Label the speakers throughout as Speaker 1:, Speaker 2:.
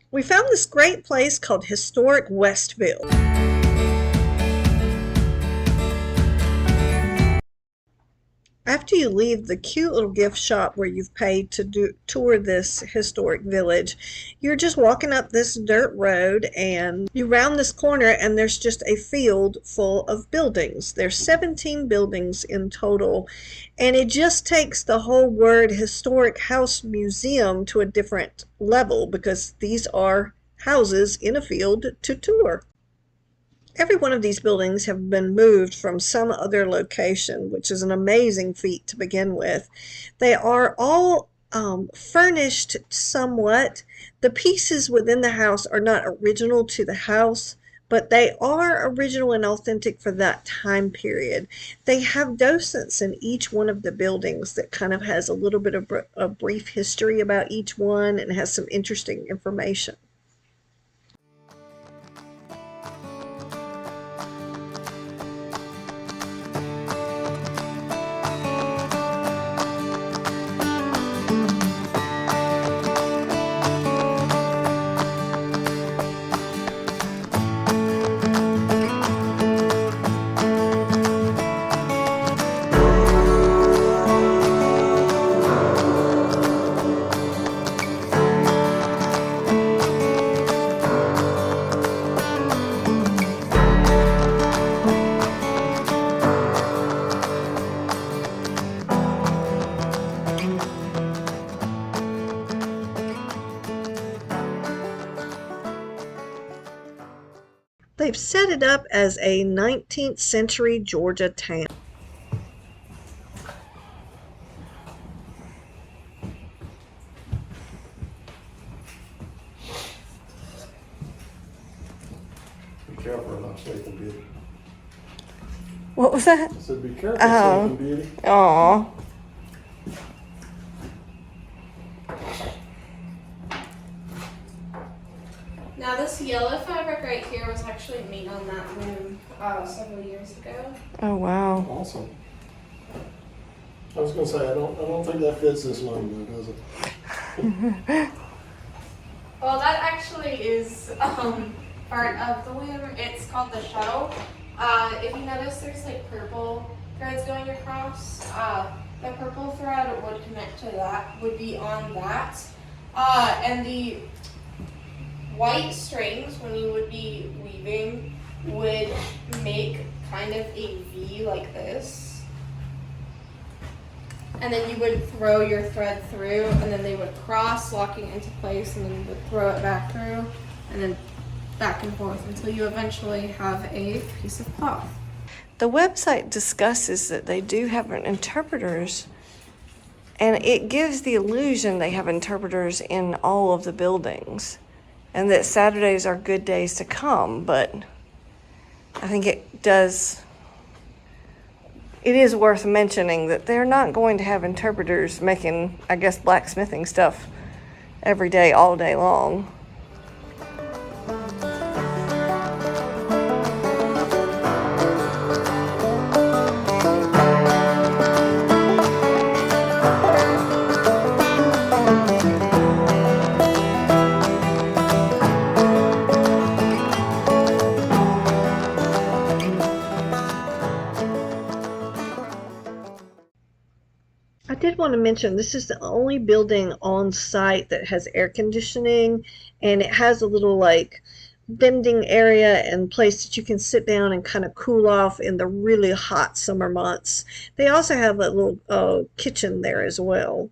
Speaker 1: We found this great place called Historic Westville. After you leave the cute little gift shop where you've paid to tour this historic village, you're just walking up this dirt road and you round this corner and there's just a field full of buildings. There's 17 buildings in total, and it just takes the whole word historic house museum to a different level because these are houses in a field to tour. Every one of these buildings have been moved from some other location, which is an amazing feat to begin with. They are all furnished somewhat. The pieces within the house are not original to the house, but they are original and authentic for that time period. They have docents in each one of the buildings that kind of has a little bit of a brief history about each one and has some interesting information. They've set it up as a 19th century Georgia town.
Speaker 2: Be careful or not Sleeping Beauty.
Speaker 1: What was that?
Speaker 2: I said, be careful, Sleeping Beauty.
Speaker 1: Aw.
Speaker 3: Now this yellow fabric right here was actually made on that loom several years ago.
Speaker 1: Oh, wow.
Speaker 2: Awesome. I was gonna say, I don't think that fits this loom though, does it?
Speaker 3: Well, that actually is part of the loom. It's called the shuttle. If you notice, there's like purple threads going across. The purple thread would connect to that, would be on that. And the white strings, when you would be weaving, would make kind of a V like this. And then you would throw your thread through, and then they would cross, locking into place, and then you would throw it back through, and then back and forth until you eventually have a piece of cloth.
Speaker 1: The website discusses that they do have interpreters, and it gives the illusion they have interpreters in all of the buildings, and that Saturdays are good days to come, but I think it is worth mentioning that they're not going to have interpreters making, I guess, blacksmithing stuff every day, all day long. I did want to mention this is the only building on site that has air conditioning, and it has a little like bending area and place that you can sit down and kind of cool off in the really hot summer months. They also have a little kitchen there as well.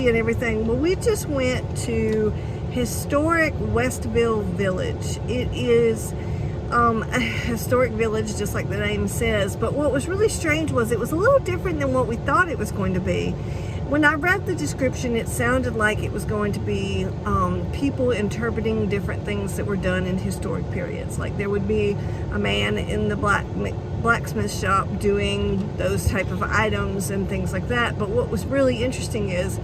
Speaker 1: creepy and everything. Well, we just went to historic Westville Village. It is a historic village, just like the name says, but what was really strange was it was a little different than what we thought it was going to be. When I read the description, it sounded like it was going to be people interpreting different things that were done in historic periods. Like there would be a man in the blacksmith shop doing those type of items and things like that. But what was really interesting is,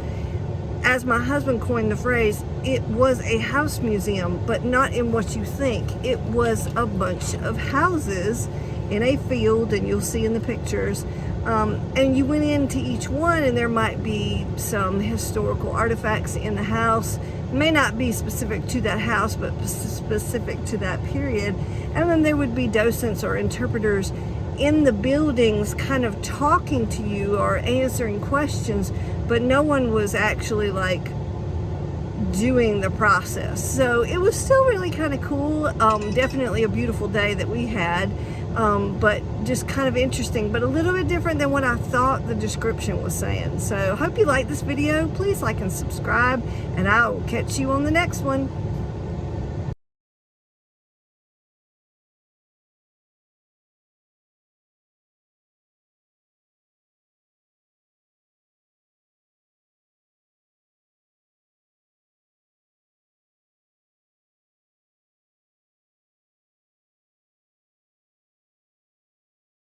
Speaker 1: as my husband coined the phrase, it was a house museum, but not in what you think. It was a bunch of houses in a field, and you'll see in the pictures. And you went into each one, and there might be some historical artifacts in the house. It may not be specific to that house, but specific to that period. And then there would be docents or interpreters in the buildings kind of talking to you or answering questions, but no one was actually like doing the process. So it was still really kind of cool. Definitely a beautiful day that we had, but just kind of interesting, but a little bit different than what I thought the description was saying. So hope you like this video. Please like and subscribe, and I will catch you on the next one.